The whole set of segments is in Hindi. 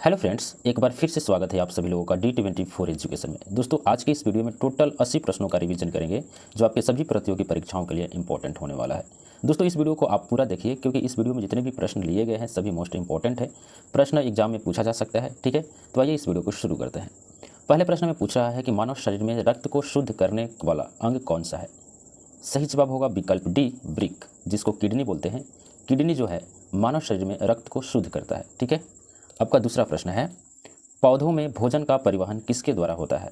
हेलो फ्रेंड्स, एक बार फिर से स्वागत है आप सभी लोगों का D24 एजुकेशन में। दोस्तों, आज के इस वीडियो में टोटल 80 प्रश्नों का रिवीजन करेंगे जो आपके सभी प्रतियोगी परीक्षाओं के लिए इंपॉर्टेंट होने वाला है। दोस्तों, इस वीडियो को आप पूरा देखिए क्योंकि इस वीडियो में जितने भी प्रश्न लिए गए हैं सभी मोस्ट इंपॉर्टेंट है। प्रश्न एग्जाम में पूछा जा सकता है, ठीक है। तो आइए इस वीडियो को शुरू करते हैं। पहले प्रश्न में पूछ रहा है कि मानव शरीर में रक्त को शुद्ध करने वाला अंग कौन सा है। सही जवाब होगा विकल्प डी, वृक्क, जिसको किडनी बोलते हैं। किडनी जो है मानव शरीर में रक्त को शुद्ध करता है, ठीक है। आपका दूसरा प्रश्न है, पौधों में भोजन का परिवहन किसके द्वारा होता है।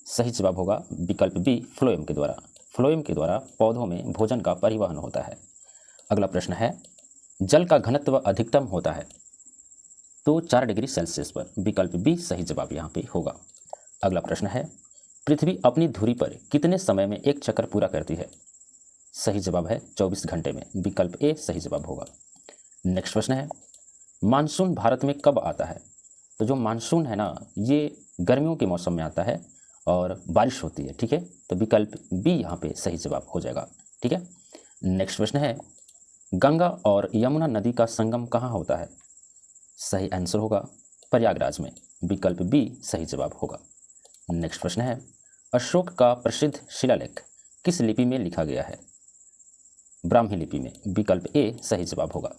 सही जवाब होगा विकल्प बी, फ्लोएम के द्वारा। फ्लोएम के द्वारा पौधों में भोजन का परिवहन होता है। अगला प्रश्न है, जल का घनत्व अधिकतम होता है तो 4 डिग्री सेल्सियस पर। विकल्प बी सही जवाब यहाँ पे होगा। अगला प्रश्न है, पृथ्वी अपनी धुरी पर कितने समय में एक चक्कर पूरा करती है। सही जवाब है 24 घंटे में। विकल्प ए सही जवाब होगा। नेक्स्ट प्रश्न है, मानसून भारत में कब आता है। तो जो मानसून है ना, ये गर्मियों के मौसम में आता है और बारिश होती है, ठीक है। तो विकल्प बी यहाँ पे सही जवाब हो जाएगा, ठीक है। नेक्स्ट प्रश्न है, गंगा और यमुना नदी का संगम कहाँ होता है। सही आंसर होगा प्रयागराज में। विकल्प बी सही जवाब होगा। नेक्स्ट प्रश्न है, अशोक का प्रसिद्ध शिलालेख किस लिपि में लिखा गया है। ब्राह्मी लिपि में। विकल्प ए सही जवाब होगा।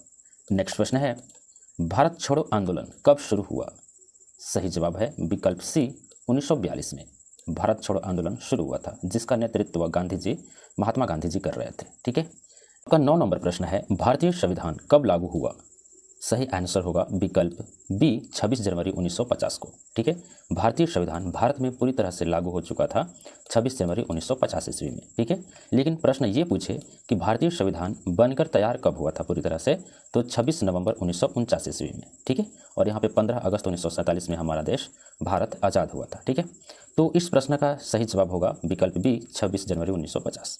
नेक्स्ट प्रश्न है, भारत छोड़ो आंदोलन कब शुरू हुआ। सही जवाब है विकल्प सी, 1942 में भारत छोड़ो आंदोलन शुरू हुआ था, जिसका नेतृत्व महात्मा गांधी जी कर रहे थे, ठीक है। आपका 9 नंबर प्रश्न है, भारतीय संविधान कब लागू हुआ। सही आंसर होगा विकल्प बी, 26 जनवरी 1950 को, ठीक है। भारतीय संविधान भारत में पूरी तरह से लागू हो चुका था 26 जनवरी 1950 ईस्वी में, ठीक है। लेकिन प्रश्न ये पूछे कि भारतीय संविधान बनकर तैयार कब हुआ था पूरी तरह से, तो 26 नवंबर 1949 ईस्वी में, ठीक है। और यहाँ पे 15 अगस्त 1947 में हमारा देश भारत आज़ाद हुआ था, ठीक है। तो इस प्रश्न का सही जवाब होगा विकल्प बी, 26 जनवरी 1950।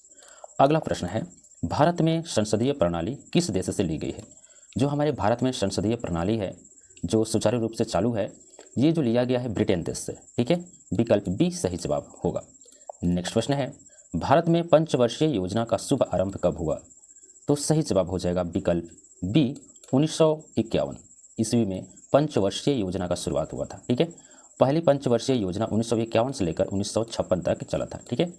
अगला प्रश्न है, भारत में संसदीय प्रणाली किस देश से ली गई है। जो हमारे भारत में संसदीय प्रणाली है जो सुचारू रूप से चालू है, ये जो लिया गया है ब्रिटेन देश से, ठीक है। विकल्प बी सही जवाब होगा। नेक्स्ट प्रश्न है, भारत में पंचवर्षीय योजना का शुभ आरंभ कब हुआ। तो सही जवाब हो जाएगा विकल्प बी, 1951 ईस्वी में पंचवर्षीय योजना का शुरुआत हुआ था, ठीक है। पहली पंचवर्षीय योजना 1951 से लेकर 1956 तक चला था, ठीक है।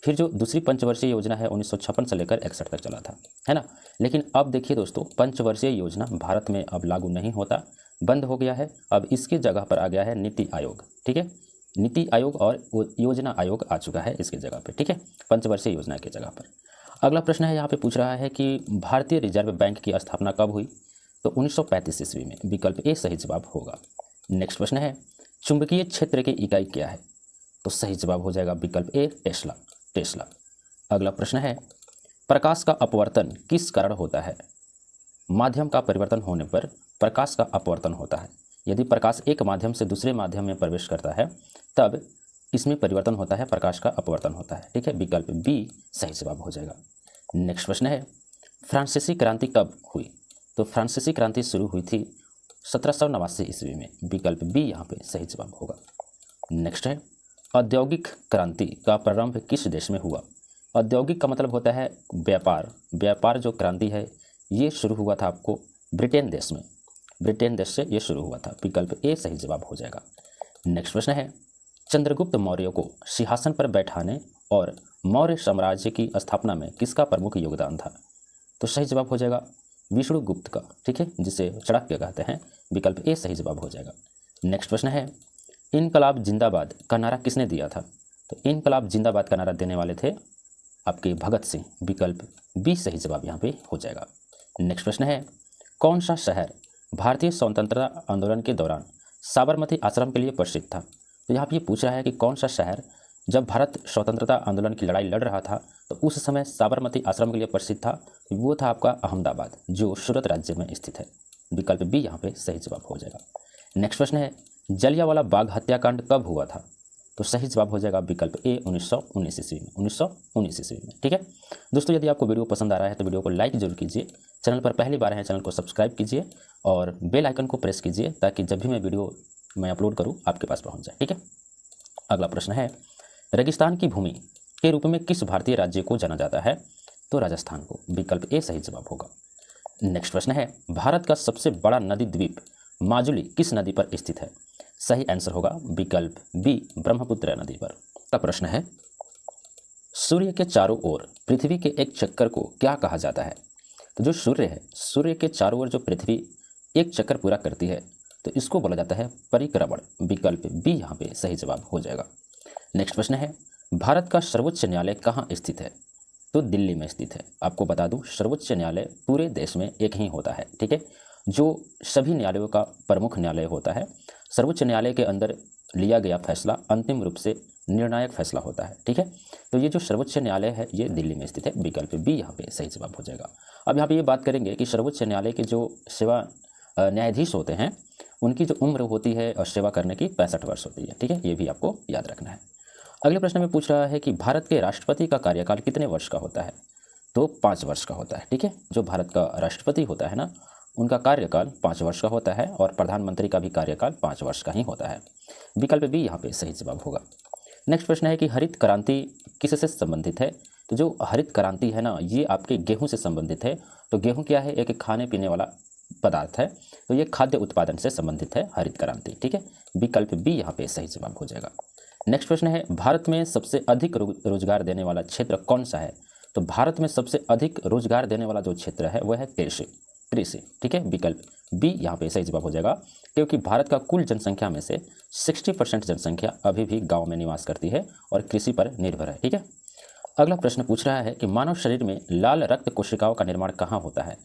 फिर जो दूसरी पंचवर्षीय योजना है 1956 से लेकर 61 तक चला था, है ना। लेकिन अब देखिए दोस्तों, पंचवर्षीय योजना भारत में अब लागू नहीं होता, बंद हो गया है। अब इसके जगह पर आ गया है नीति आयोग, ठीक है। नीति आयोग और योजना आयोग आ चुका है इसके जगह पर, ठीक है, पंचवर्षीय योजना के जगह पर। अगला प्रश्न है, यहाँ पे पूछ रहा है कि भारतीय रिजर्व बैंक की स्थापना कब हुई। तो 1935 ईस्वी में। विकल्प ए सही जवाब होगा। नेक्स्ट प्रश्न है, चुंबकीय क्षेत्र की इकाई क्या है। तो सही जवाब हो जाएगा विकल्प ए, टेस्ला। अगला प्रश्न है, प्रकाश का अपवर्तन किस कारण होता है। माध्यम का परिवर्तन होने पर प्रकाश का अपवर्तन होता है। यदि प्रकाश एक माध्यम से दूसरे माध्यम में प्रवेश करता है तब इसमें परिवर्तन होता है, प्रकाश का अपवर्तन होता है, ठीक है। विकल्प बी सही जवाब हो जाएगा। नेक्स्ट प्रश्न है, फ्रांसीसी क्रांति कब हुई। तो फ्रांसीसी क्रांति शुरू हुई थी 1789 ईस्वी में। विकल्प बी यहाँ पे सही जवाब होगा। नेक्स्ट है, औद्योगिक क्रांति का प्रारंभ किस देश में हुआ। औद्योगिक का मतलब होता है व्यापार। व्यापार जो क्रांति है ये शुरू हुआ था आपको ब्रिटेन देश में। ब्रिटेन देश से ये शुरू हुआ था। विकल्प ए सही जवाब हो जाएगा। नेक्स्ट प्रश्न है, चंद्रगुप्त मौर्य को सिंहासन पर बैठाने और मौर्य साम्राज्य की स्थापना में किसका प्रमुख योगदान था। तो सही जवाब हो जाएगा विष्णुगुप्त का, ठीक है, जिसे चाणक्य कहते हैं। विकल्प ए सही जवाब हो जाएगा। नेक्स्ट प्रश्न है, इनकलाब जिंदाबाद का नारा किसने दिया था। तो इनकलाब जिंदाबाद का नारा देने वाले थे आपके भगत सिंह। विकल्प बी सही जवाब यहाँ पे हो जाएगा। नेक्स्ट प्रश्न है, कौन सा शहर भारतीय स्वतंत्रता आंदोलन के दौरान साबरमती आश्रम के लिए प्रसिद्ध था। तो यहाँ पे ये पूछ रहा है कि कौन सा शहर जब भारत स्वतंत्रता आंदोलन की लड़ाई लड़ रहा था तो उस समय साबरमती आश्रम के लिए प्रसिद्ध था। वो था आपका अहमदाबाद, जो सूरत राज्य में स्थित है। विकल्प बी यहाँ पे सही जवाब हो जाएगा। नेक्स्ट प्रश्न है, जलियांवाला बाग हत्याकांड कब हुआ था। तो सही जवाब हो जाएगा विकल्प ए, 1919 ईस्वी में। 1919 ईस्वी में, ठीक है। दोस्तों, यदि आपको वीडियो पसंद आ रहा है तो वीडियो को लाइक जरूर कीजिए। चैनल पर पहली बार है चैनल को सब्सक्राइब कीजिए और बेल आइकन को प्रेस कीजिए ताकि जब भी मैं अपलोड करूँ आपके पास पहुँच जाए, ठीक है। अगला प्रश्न है, रेगिस्तान की भूमि के रूप में किस भारतीय राज्य को जाना जाता है। तो राजस्थान को। विकल्प ए सही जवाब होगा। नेक्स्ट प्रश्न है, भारत का सबसे बड़ा नदी द्वीप माजुली किस नदी पर स्थित है? सही आंसर होगा विकल्प बी, ब्रह्मपुत्र नदी पर। अगला प्रश्न है, सूर्य के चारों ओर पृथ्वी के एक चक्कर को क्या कहा जाता है? तो जो सूर्य है, सूर्य के चारों ओर जो पृथ्वी एक चक्कर पूरा करती है तो इसको बोला जाता है परिक्रमण। विकल्प बी यहाँ पे सही जवाब हो जाएगा। नेक्स्ट प्रश्न है, भारत का सर्वोच्च न्यायालय कहाँ स्थित है? तो दिल्ली में स्थित है। आपको बता दूं, सर्वोच्च न्यायालय पूरे देश में एक ही होता है, ठीक है, जो सभी न्यायालयों का प्रमुख न्यायालय होता है। सर्वोच्च न्यायालय के अंदर लिया गया फैसला अंतिम रूप से निर्णायक फैसला होता है, ठीक है। तो ये जो सर्वोच्च न्यायालय है ये दिल्ली में स्थित है। विकल्प बी यहाँ पे सही जवाब हो जाएगा। अब यहाँ पे ये बात करेंगे कि सर्वोच्च न्यायालय के जो सेवा न्यायाधीश होते हैं उनकी जो उम्र होती है और सेवा करने की 65 वर्ष होती है, ठीक है, ये भी आपको याद रखना है। अगले प्रश्न में पूछ रहा है कि भारत के राष्ट्रपति का कार्यकाल कितने वर्ष का होता है? तो 5 वर्ष का होता है, ठीक है। जो भारत का राष्ट्रपति होता है ना, उनका कार्यकाल 5 वर्ष का होता है और प्रधानमंत्री का भी कार्यकाल 5 वर्ष का ही होता है। विकल्प बी यहाँ पे सही जवाब होगा। नेक्स्ट प्रश्न है कि हरित क्रांति किससे संबंधित है? तो जो हरित क्रांति है ना, ये आपके गेहूं से संबंधित है। तो गेहूं क्या है? एक खाने पीने वाला पदार्थ है, तो ये खाद्य उत्पादन से संबंधित है हरित क्रांति, ठीक है। विकल्प बी यहाँ पे सही जवाब हो जाएगा। नेक्स्ट प्रश्न है, भारत में सबसे अधिक रोजगार देने वाला क्षेत्र कौन सा है? तो भारत में सबसे अधिक रोजगार देने वाला जो क्षेत्र है वह है कृषि, ठीक है। विकल्प बी यहाँ पे सही जवाब हो जाएगा, क्योंकि भारत का कुल जनसंख्या में से 60% जनसंख्या अभी भी गांव में निवास करती है और कृषि पर निर्भर है, ठीक है। अगला प्रश्न पूछ रहा है कि मानव शरीर में लाल रक्त कोशिकाओं का निर्माण कहाँ होता है?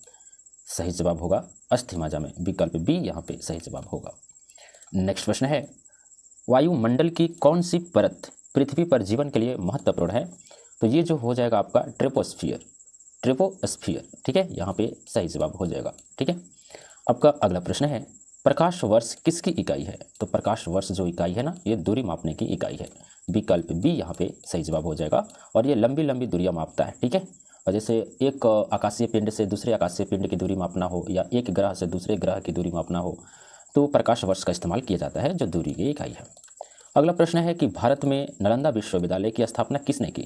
सही जवाब होगा अस्थि मज्जा में। विकल्प बी यहाँ पे सही जवाब होगा। नेक्स्ट प्रश्न है, वायुमंडल की कौन सी परत पृथ्वी पर जीवन के लिए महत्वपूर्ण है? तो ये जो हो जाएगा आपका ट्रोपोस्फियर, ठीक है, यहाँ पे सही जवाब हो जाएगा, ठीक है। आपका अगला प्रश्न है, प्रकाश वर्ष किसकी इकाई है? तो प्रकाश वर्ष जो इकाई है ना, ये दूरी मापने की इकाई है। विकल्प बी यहाँ पे सही जवाब हो जाएगा। और ये लंबी लंबी दूरियां मापता है, ठीक है। और जैसे एक आकाशीय पिंड से दूसरे आकाशीय पिंड की दूरी मापना हो या एक ग्रह से दूसरे ग्रह की दूरी मापना हो तो प्रकाश वर्ष का इस्तेमाल किया जाता है, जो दूरी की इकाई है। अगला प्रश्न है कि भारत में नालंदा विश्वविद्यालय की स्थापना किसने की?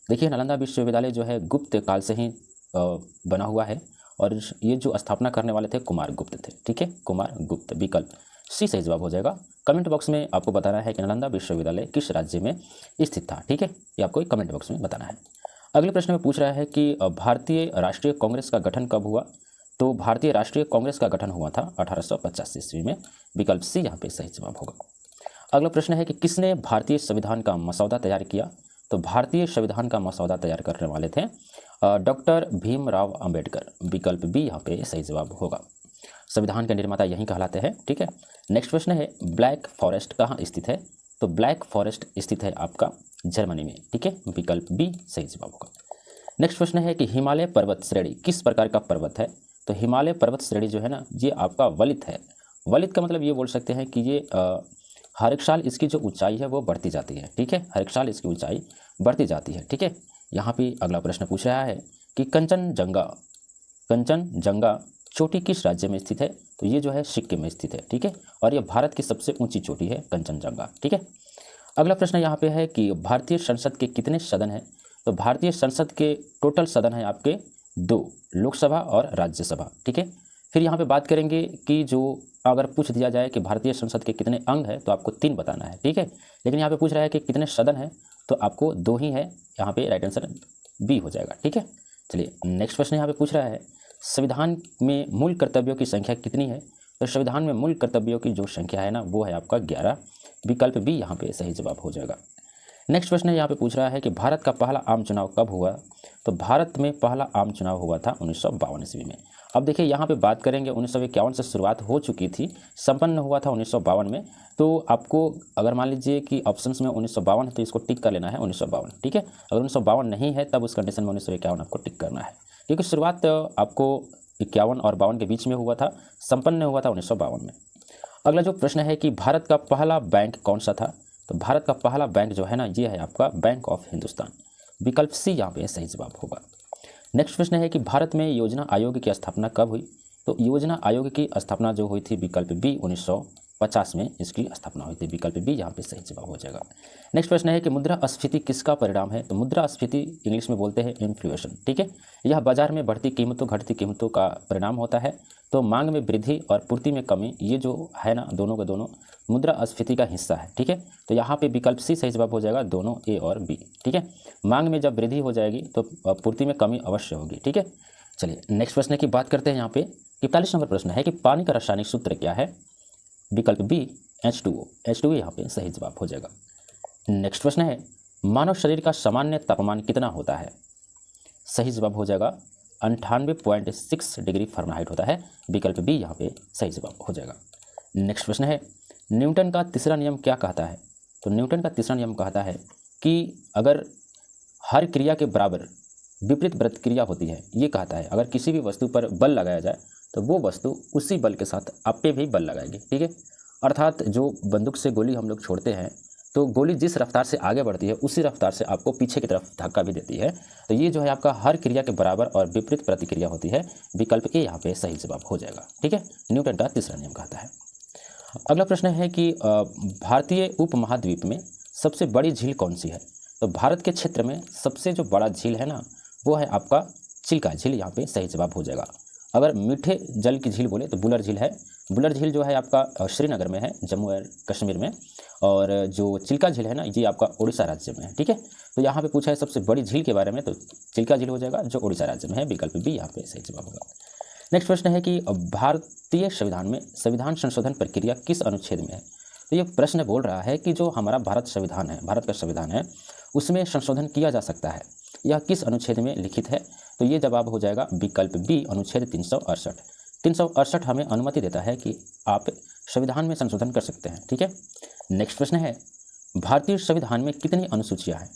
देखिए, नालंदा विश्वविद्यालय जो है गुप्त काल से ही बना हुआ है और ये जो स्थापना करने वाले थे कुमार गुप्त थे, ठीक है, कुमार गुप्त। विकल्प सी सही जवाब हो जाएगा। कमेंट बॉक्स में आपको बताना है कि नालंदा विश्वविद्यालय किस राज्य में स्थित था, ठीक है, ये आपको कमेंट बॉक्स में बताना है। अगले प्रश्न में पूछ रहा है कि भारतीय राष्ट्रीय कांग्रेस का गठन कब हुआ? तो भारतीय राष्ट्रीय कांग्रेस का गठन हुआ था 1850 ईस्वी में। विकल्प सी यहाँ पे सही जवाब होगा। अगला प्रश्न है कि किसने भारतीय संविधान का मसौदा तैयार किया? तो भारतीय संविधान का मसौदा तैयार करने वाले थे डॉक्टर भीमराव अंबेडकर। विकल्प बी यहाँ पे सही जवाब होगा। संविधान के निर्माता यही कहलाते हैं, ठीक है। नेक्स्ट प्रश्न है, ब्लैक फॉरेस्ट कहाँ स्थित है? तो ब्लैक फॉरेस्ट स्थित है आपका जर्मनी में, ठीक है। विकल्प बी सही जवाब होगा। नेक्स्ट प्रश्न है कि हिमालय पर्वत श्रेणी किस प्रकार का पर्वत है? तो हिमालय पर्वत श्रेणी जो है ना, ये आपका वलित है। वलित का मतलब ये बोल सकते हैं कि ये हर एक साल इसकी जो ऊंचाई है वो बढ़ती जाती है, ठीक है, हर एक साल इसकी ऊंचाई बढ़ती जाती है, ठीक है। यहाँ पे अगला प्रश्न पूछ रहा है कि कंचनजंगा चोटी किस राज्य में स्थित है? तो ये जो है सिक्किम में स्थित है, ठीक है, और ये भारत की सबसे ऊंची चोटी है कंचनजंगा, ठीक है। अगला प्रश्न यहाँ पे है कि भारतीय संसद के कितने सदन हैं? तो भारतीय संसद के टोटल सदन है आपके 2, लोकसभा और राज्यसभा, ठीक है। फिर यहाँ पे बात करेंगे कि जो अगर पूछ दिया जाए कि भारतीय संसद के कितने अंग हैं तो आपको 3 बताना है, ठीक है। लेकिन यहाँ पे पूछ रहा है कि कितने सदन हैं तो आपको 2 ही है, यहाँ पे राइट आंसर बी हो जाएगा, ठीक है। चलिए नेक्स्ट प्रश्न यहाँ पे पूछ रहा है, संविधान में मूल कर्तव्यों की संख्या कितनी है? तो संविधान में मूल कर्तव्यों की जो संख्या है ना वो है आपका 11। विकल्प बी यहाँ पे सही जवाब हो जाएगा। नेक्स्ट प्रश्न यहाँ पे पूछ रहा है कि भारत का पहला आम चुनाव कब हुआ? तो भारत में पहला आम चुनाव हुआ था 1952 ईस्वी में। अब देखिए यहाँ पे बात करेंगे 1951 से शुरुआत हो चुकी थी, संपन्न हुआ था 1952 में। तो आपको अगर मान लीजिए कि ऑप्शंस में 1952 है तो इसको टिक कर लेना है 1952, ठीक है। अगर 1952 नहीं है तब उस कंडीशन में 1951 आपको टिक करना है, क्योंकि शुरुआत आपको 51 और 52 के बीच में हुआ था, संपन्न हुआ था 1952 में। अगला जो प्रश्न है कि भारत का पहला बैंक कौन सा था? तो भारत का पहला बैंक जो है ना ये है आपका बैंक ऑफ हिंदुस्तान। विकल्प सी यहाँ पे सही जवाब होगा। नेक्स्ट प्रश्न है कि भारत में योजना आयोग की स्थापना कब हुई? तो योजना आयोग की स्थापना जो हुई थी विकल्प बी 1950 में इसकी स्थापना हुई थी। विकल्प बी यहाँ पे सही जवाब हो जाएगा। नेक्स्ट प्रश्न है कि मुद्रास्फीति किसका परिणाम है? तो मुद्रास्फीति इंग्लिश में बोलते हैं इन्फ्लेशन, ठीक है। यह बाजार में बढ़ती कीमतों घटती कीमतों का परिणाम होता है। तो मांग में वृद्धि और पूर्ति में कमी, ये जो है ना, दोनों के दोनों मुद्रास्फीति का हिस्सा है, ठीक है। तो यहाँ पे विकल्प सी सही जवाब हो जाएगा, दोनों ए और बी, ठीक है। मांग में जब वृद्धि हो जाएगी तो पूर्ति में कमी अवश्य होगी, ठीक है। चलिए नेक्स्ट प्रश्न की बात करते हैं। यहाँ पे 41 नंबर प्रश्न है कि पानी का रासायनिक सूत्र क्या है? विकल्प बी H2O, H2O यहाँ पे सही जवाब हो जाएगा। नेक्स्ट प्रश्न है मानव शरीर का सामान्य तापमान कितना होता है? सही जवाब हो जाएगा 98.6 डिग्री फ़ारेनहाइट होता है। विकल्प बी यहाँ पे सही जवाब हो जाएगा। नेक्स्ट प्रश्न है न्यूटन का तीसरा नियम क्या कहता है? तो न्यूटन का तीसरा नियम कहता है कि अगर हर क्रिया के बराबर विपरीत प्रतिक्रिया होती है। ये कहता है अगर किसी भी वस्तु पर बल लगाया जाए तो वो वस्तु उसी बल के साथ आप पे भी बल लगाएगी, ठीक है। अर्थात जो बंदूक से गोली हम लोग छोड़ते हैं तो गोली जिस रफ्तार से आगे बढ़ती है उसी रफ्तार से आपको पीछे की तरफ धक्का भी देती है। तो ये जो है आपका हर क्रिया के बराबर और विपरीत प्रतिक्रिया होती है। विकल्प ए यहाँ पे सही जवाब हो जाएगा, ठीक है। न्यूटन का तीसरा नियम कहता है। अगला प्रश्न है कि भारतीय उपमहाद्वीप में सबसे बड़ी झील कौन सी है? तो भारत के क्षेत्र में सबसे जो बड़ा झील है ना, वो है आपका चिल्का झील, यहाँ पे सही जवाब हो जाएगा। अगर मीठे जल की झील बोले तो बुलर झील है। बुलर झील जो है आपका श्रीनगर में है, जम्मू एंड कश्मीर में। और जो चिल्का झील है ना, ये आपका उड़ीसा राज्य में है, ठीक है। तो यहाँ पे पूछा है सबसे बड़ी झील के बारे में, तो चिल्का झील हो जाएगा जो उड़ीसा राज्य में है। विकल्प बी यहाँ पे सही जवाब होगा। नेक्स्ट प्रश्न है कि भारतीय संविधान में संविधान संशोधन प्रक्रिया किस अनुच्छेद में है? तो ये प्रश्न बोल रहा है कि जो हमारा भारत संविधान है, भारत का संविधान है, उसमें संशोधन किया जा सकता है, यह किस अनुच्छेद में लिखित है? तो ये जवाब हो जाएगा विकल्प बी अनुच्छेद 368। 368 हमें अनुमति देता है कि आप संविधान में संशोधन कर सकते हैं, ठीक है। नेक्स्ट प्रश्न है भारतीय संविधान में कितनी अनुसूचियाँ हैं?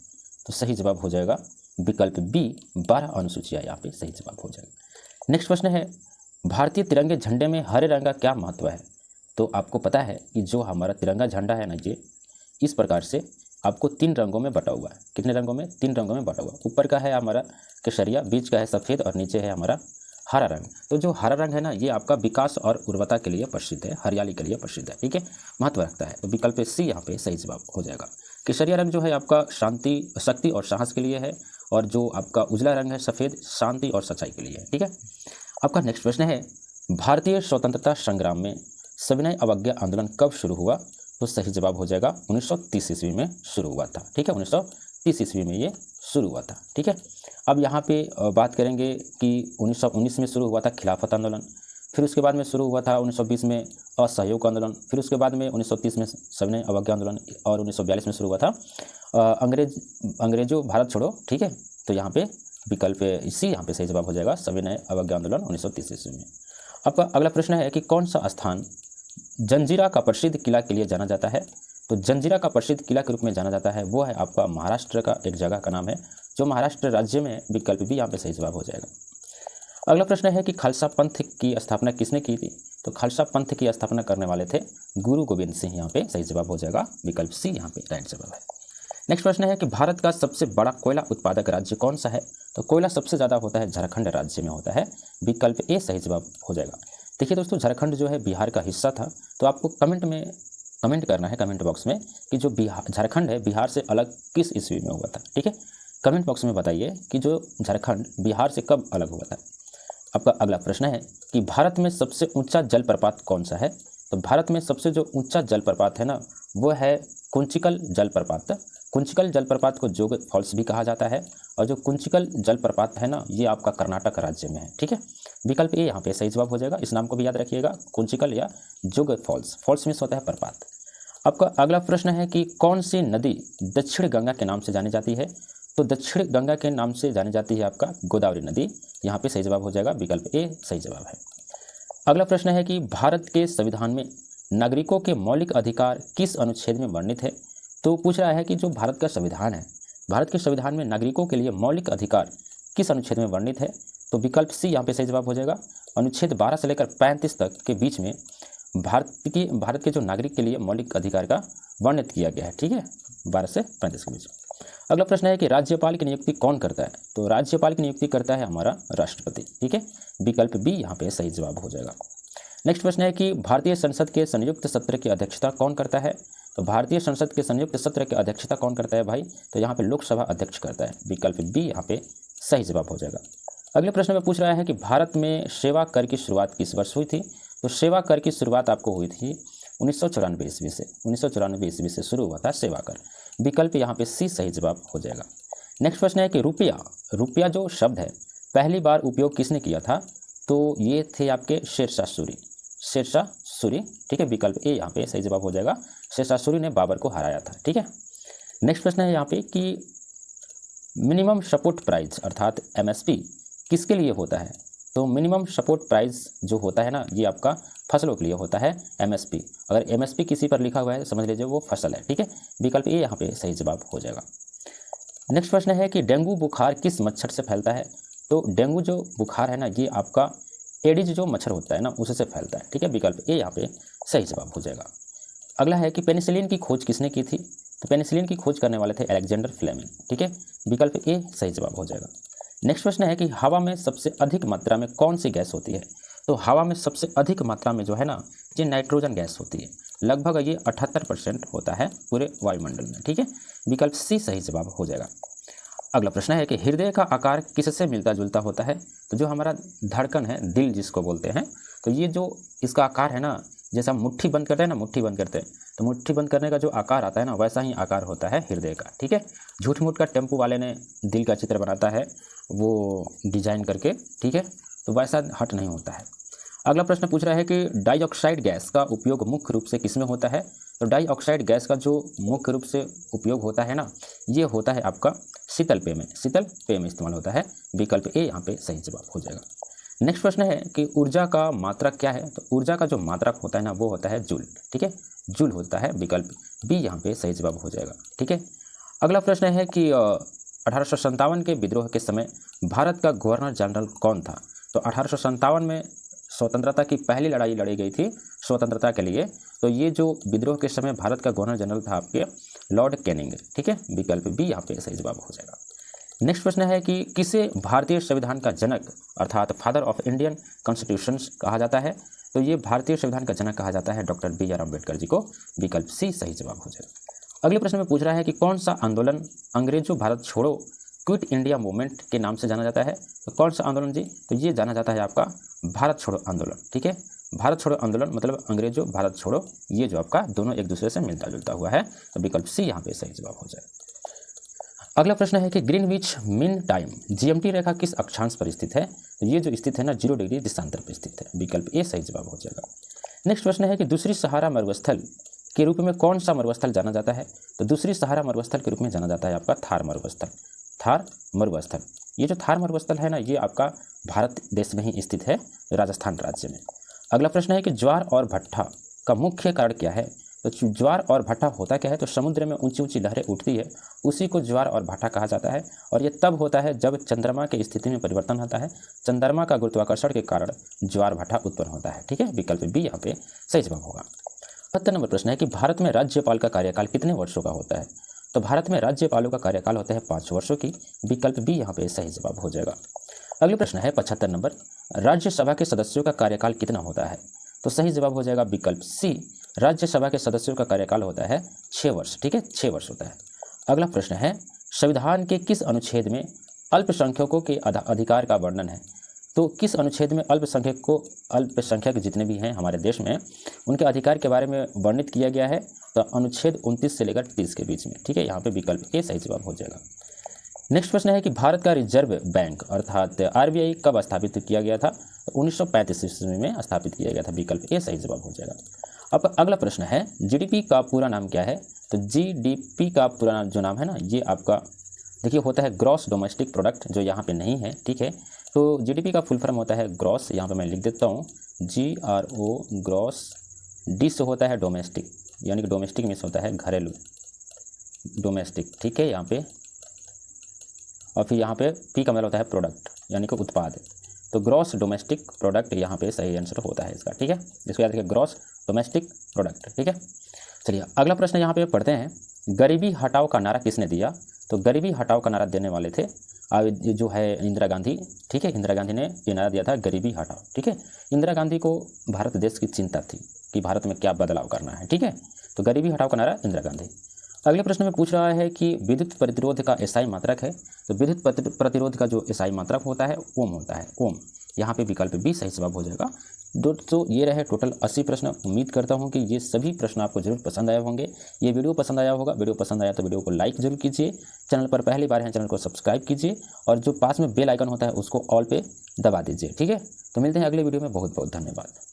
तो सही जवाब हो जाएगा विकल्प बी 12 अनुसूचियाँ यहाँ पे सही जवाब हो जाएगा। नेक्स्ट प्रश्न है भारतीय तिरंगे झंडे में हरे रंग का क्या महत्व है? तो आपको पता है कि जो हमारा तिरंगा झंडा है ना, ये इस प्रकार से आपको 3 रंगों में बटा हुआ है। कितने रंगों में? 3 रंगों में बटा हुआ। ऊपर का है हमारा केसरिया, बीच का है सफ़ेद और नीचे है हमारा हरा रंग। तो जो हरा रंग है ना, ये आपका विकास और उर्वरता के लिए प्रसिद्ध है, हरियाली के लिए प्रसिद्ध है, ठीक है, महत्व रखता है। तो विकल्प सी यहाँ पे सही जवाब हो जाएगा। केसरिया रंग जो है आपका शांति, शक्ति और साहस के लिए है, और जो आपका उजला रंग है सफ़ेद, शांति और सच्चाई के लिए है, ठीक है। आपका नेक्स्ट प्रश्न है भारतीय स्वतंत्रता संग्राम में सविनय अवज्ञा आंदोलन कब शुरू हुआ? तो सही जवाब हो जाएगा 1930 ईस्वी में शुरू हुआ था, ठीक है। 1930 ईस्वी में ये शुरू हुआ था, ठीक है। अब यहाँ पे बात करेंगे कि 1919 में शुरू हुआ था खिलाफत आंदोलन, फिर उसके बाद में शुरू हुआ था 1920 में असहयोग आंदोलन, फिर उसके बाद में 1930 में सविनय अवज्ञा आंदोलन, और 1942 में शुरू हुआ था अंग्रेजों भारत छोड़ो, ठीक है। तो यहाँ पे विकल्प इसी यहाँ पे सही जवाब हो जाएगा सविनय अवज्ञा आंदोलन 1930 ईस्वी में। आपका अगला प्रश्न है कि कौन सा स्थान जंजीरा का प्रसिद्ध किला के लिए जाना जाता है? तो जंजीरा का प्रसिद्ध किला के रूप में जाना जाता है वो है आपका महाराष्ट्र का एक जगह का नाम है, जो महाराष्ट्र राज्य में। विकल्प भी यहाँ पे सही जवाब हो जाएगा। अगला प्रश्न है कि खालसा पंथ की स्थापना किसने की थी? तो खालसा पंथ की स्थापना करने वाले थे गुरु गोविंद सिंह, यहाँ पे सही जवाब हो जाएगा। विकल्प सी यहाँ पे राइट जवाब है। नेक्स्ट प्रश्न है कि भारत का सबसे बड़ा कोयला उत्पादक राज्य कौन सा है? तो कोयला सबसे ज़्यादा होता है झारखंड राज्य में होता है। विकल्प ए सही जवाब हो जाएगा। देखिए दोस्तों, झारखंड जो है बिहार का हिस्सा था, तो आपको कमेंट करना है कमेंट बॉक्स में कि जो झारखंड है बिहार से अलग किस ईस्वी में हुआ था, ठीक है। कमेंट बॉक्स में बताइए कि जो झारखंड बिहार से कब अलग हुआ था। आपका अगला प्रश्न है कि भारत में सबसे ऊंचा जलप्रपात कौन सा है? तो भारत में सबसे जो ऊंचा जलप्रपात है ना, वो है कुंचिकल जलप्रपात। कुंचिकल जलप्रपात को जोग फॉल्स भी कहा जाता है, और जो कुंचिकल जलप्रपात है ना, ये आपका कर्नाटक राज्य में है, ठीक है। विकल्प ए यहाँ पे सही जवाब हो जाएगा। इस नाम को भी याद रखिएगा, कुंचिकल या जोग फॉल्स। फॉल्स में होता है प्रपात। आपका अगला प्रश्न है कि कौन सी नदी दक्षिण गंगा के नाम से जानी जाती है? तो दक्षिण गंगा के नाम से जानी जाती है आपका गोदावरी नदी, यहाँ पे सही जवाब हो जाएगा। विकल्प ए सही जवाब है। अगला प्रश्न है कि भारत के संविधान में नागरिकों के मौलिक अधिकार किस अनुच्छेद में वर्णित है? तो पूछ रहा है कि जो भारत का संविधान है, भारत के संविधान में नागरिकों के लिए मौलिक अधिकार किस अनुच्छेद में वर्णित है? तो विकल्प सी यहाँ पे सही जवाब हो जाएगा। अनुच्छेद 12 से लेकर 35 तक के बीच में भारत के जो नागरिक के लिए मौलिक अधिकार का वर्णित किया गया है, ठीक है, 12 से 35 के बीच। अगला प्रश्न है कि राज्यपाल की नियुक्ति कौन करता है? तो राज्यपाल की नियुक्ति करता है हमारा राष्ट्रपति, ठीक है। विकल्प बी यहाँ पे सही जवाब हो जाएगा। नेक्स्ट प्रश्न है कि भारतीय संसद के संयुक्त सत्र की अध्यक्षता कौन करता है? तो भारतीय संसद के संयुक्त सत्र की अध्यक्षता कौन करता है भाई? तो यहाँ पे लोकसभा अध्यक्ष करता है। विकल्प बी यहाँ पे सही जवाब हो जाएगा। अगले प्रश्न में पूछ रहा है कि भारत में सेवा कर की शुरुआत किस वर्ष हुई थी? तो सेवा कर की शुरुआत आपको हुई थी 1994 ईस्वी से। 1994 ईस्वी से शुरू हुआ था सेवा कर। विकल्प यहाँ पे सी सही जवाब हो जाएगा। नेक्स्ट प्रश्न है कि रुपया जो शब्द है पहली बार उपयोग किसने किया था? तो ये थे आपके शेरशाह सूरी। ठीक है, विकल्प ए यहाँ पे सही जवाब हो जाएगा। शेरशाह सूरी ने बाबर को हराया था। ठीक है, नेक्स्ट प्रश्न है यहाँ पे कि मिनिमम सपोर्ट प्राइस अर्थात एमएसपी किसके लिए होता है? तो मिनिमम सपोर्ट प्राइस जो होता है ना, ये आपका फसलों के लिए होता है एमएसपी। अगर एमएसपी किसी पर लिखा हुआ है समझ लीजिए वो फसल है। ठीक है, विकल्प ए यहाँ पे सही जवाब हो जाएगा। नेक्स्ट प्रश्न है कि डेंगू बुखार किस मच्छर से फैलता है? तो डेंगू जो बुखार है ना, ये आपका एडिज जो मच्छर होता है ना उससे फैलता है। ठीक है, विकल्प ए यहाँ पे सही जवाब हो जाएगा। अगला है कि पेनिसिलिन की खोज किसने की थी? तो पेनिसिलिन की खोज करने वाले थे अलेक्जेंडर फ्लेमिंग। ठीक है, विकल्प ए सही जवाब हो जाएगा। नेक्स्ट प्रश्न है कि हवा में सबसे अधिक मात्रा में कौन सी गैस होती है? तो हवा में सबसे अधिक मात्रा में जो है ना, ये नाइट्रोजन गैस होती है। लगभग ये 78% होता है पूरे वायुमंडल में। ठीक है, विकल्प सी सही जवाब हो जाएगा। अगला प्रश्न है कि हृदय का आकार किससे मिलता जुलता होता है? तो जो हमारा धड़कन है, दिल जिसको बोलते हैं, तो ये जो इसका आकार है ना, जैसा मुट्ठी बंद करते हैं ना, मुट्ठी बंद करते हैं तो मुट्ठी बंद करने का जो आकार आता है ना, वैसा ही आकार होता है हृदय का। ठीक है, झूठ मूठ का टेम्पू वाले ने दिल का चित्र बनाता है वो डिजाइन करके। ठीक है, तो वैसा हट नहीं होता है। अगला प्रश्न पूछ रहा है कि डाइऑक्साइड गैस का उपयोग मुख्य रूप से किसमें होता है? तो डाइऑक्साइड गैस का जो मुख्य रूप से उपयोग होता है ना, ये होता है आपका शीतल पेय में इस्तेमाल होता है। विकल्प ए यहाँ पे सही जवाब हो जाएगा। नेक्स्ट प्रश्न है कि ऊर्जा का मात्रक क्या है? तो ऊर्जा का जो मात्रक होता है ना, वो होता है जूल। ठीक है, जूल होता है। विकल्प बी यहाँ पे सही जवाब हो जाएगा। ठीक है, अगला प्रश्न है कि 1857 के विद्रोह के समय भारत का गवर्नर जनरल कौन था? तो 1857 में स्वतंत्रता की पहली लड़ाई लड़ी गई थी स्वतंत्रता के लिए। तो ये जो विद्रोह के समय भारत का गवर्नर जनरल था आपके लॉर्ड कैनिंग। ठीक है, विकल्प बी यहाँ पे सही जवाब हो जाएगा। नेक्स्ट प्रश्न है कि किसे भारतीय संविधान का जनक अर्थात फादर ऑफ इंडियन कॉन्स्टिट्यूशन कहा जाता है? तो ये भारतीय संविधान का जनक कहा जाता है डॉक्टर बी.आर. अम्बेडकर जी को। विकल्प सी सही जवाब हो जाएगा। अगले प्रश्न में पूछ रहा है कि कौन सा आंदोलन अंग्रेजों भारत छोड़ो क्विट इंडिया मूवमेंट के नाम से जाना जाता है? तो कौन सा आंदोलन जी? तो ये जाना जाता है आपका भारत छोड़ो आंदोलन। ठीक है, भारत छोड़ो आंदोलन मतलब अंग्रेजों भारत छोड़ो, ये जो आपका दोनों एक दूसरे से मिलता जुलता हुआ है। तो विकल्प सी यहाँ पे सही जवाब हो जाए। अगला प्रश्न है कि ग्रीनविच मीन टाइम जीएमटी रेखा किस अक्षांश पर स्थित है? तो ये जो स्थित है ना 0 डिग्री देशांतर पर स्थित है। विकल्प ए सही जवाब हो जाएगा। नेक्स्ट प्रश्न है कि दूसरी सहारा मरुस्थल के रूप में कौन सा मरुस्थल जाना जाता है? तो दूसरी सहारा मरुस्थल के रूप में जाना जाता है आपका थार मरुस्थल। ये जो थार मरुस्थल है ना, ये आपका भारत देश में ही स्थित है, राजस्थान राज्य में। अगला प्रश्न है कि ज्वार और भट्टा का मुख्य कारण क्या है? तो ज्वार और भट्टा होता क्या है? तो समुद्र में ऊंची ऊंची लहरें उठती है, उसी को ज्वार और भट्टा कहा जाता है। और ये तब होता है जब चंद्रमा की स्थिति में परिवर्तन होता है, चंद्रमा का गुरुत्वाकर्षण के कारण ज्वार भट्टा उत्पन्न होता है। ठीक है, विकल्प बी यहाँ पे सही जवाब होगा। 70 नंबर प्रश्न है कि भारत में राज्यपाल का कार्यकाल कितने वर्षों का होता है? तो भारत में राज्यपालों का कार्यकाल होता है 5 वर्षों की। विकल्प बी यहाँ पे सही जवाब हो जाएगा। अगले प्रश्न है 75 नंबर, राज्यसभा के सदस्यों का कार्यकाल कितना होता है? तो सही जवाब हो जाएगा विकल्प सी, राज्यसभा के सदस्यों का कार्यकाल होता है 6 वर्ष। ठीक है, 6 वर्ष होता है। अगला प्रश्न है संविधान के किस अनुच्छेद में अल्पसंख्यकों के अधिकार का वर्णन है? तो किस अनुच्छेद में अल्पसंख्यक जितने भी हैं हमारे देश में उनके अधिकार के बारे में वर्णित किया गया है? तो अनुच्छेद 29 से लेकर 30 के बीच में। ठीक है, यहाँ पे विकल्प ए सही जवाब हो जाएगा। नेक्स्ट प्रश्न है कि भारत का रिजर्व बैंक अर्थात आरबीआई कब स्थापित किया गया था? तो 1935 ईस्वी में स्थापित किया गया था। विकल्प ए सही जवाब हो जाएगा। अब अगला प्रश्न है जीडीपी का पूरा नाम क्या है? तो जीडीपी का पूरा जो नाम है ना, ये आपका देखिए होता है ग्रॉस डोमेस्टिक प्रोडक्ट, जो यहाँ पे नहीं है। ठीक है, तो जीडीपी का फुल फॉर्म होता है ग्रॉस, यहाँ पे मैं लिख देता हूँ GRO ग्रॉस, डी से होता है डोमेस्टिक, यानी कि डोमेस्टिक मीन्स होता है घरेलू, डोमेस्टिक। ठीक है, यहाँ पे और फिर यहाँ पे पी का मतलब होता है प्रोडक्ट, यानी कि उत्पाद। तो ग्रॉस डोमेस्टिक प्रोडक्ट यहाँ पे सही आंसर होता है इसका। ठीक है, इसको याद रखिए, ग्रॉस डोमेस्टिक प्रोडक्ट। ठीक है, चलिए अगला प्रश्न यहाँ पे पढ़ते हैं, गरीबी हटाओ का नारा किसने दिया? तो गरीबी हटाओ का नारा देने वाले थे ये जो है इंदिरा गांधी, ठीक है, इंदिरा गांधी ने ये नारा दिया था गरीबी हटाओ, ठीक है। इंदिरा गांधी को भारत देश की चिंता थी कि भारत में क्या बदलाव करना है, ठीक है, तो गरीबी हटाओ का नारा इंदिरा गांधी। अगले प्रश्न में पूछ रहा है कि विद्युत प्रतिरोध का एसआई मात्रक है, तो विद्युत प्रतिरोध का जो एसआई मात्रक होता है ओम होता है, ओम। यहाँ पे विकल्प बी सही जवाब हो जाएगा। दोस्तों ये रहे टोटल 80 प्रश्न। उम्मीद करता हूँ कि ये सभी प्रश्न आपको जरूर पसंद आए होंगे। ये वीडियो पसंद आया होगा, वीडियो पसंद आया तो वीडियो को लाइक जरूर कीजिए, चैनल पर पहली बार हैं चैनल को सब्सक्राइब कीजिए और जो पास में बेल आइकन होता है उसको ऑल पे दबा दीजिए, ठीक है। तो मिलते हैं अगले वीडियो में, बहुत बहुत धन्यवाद।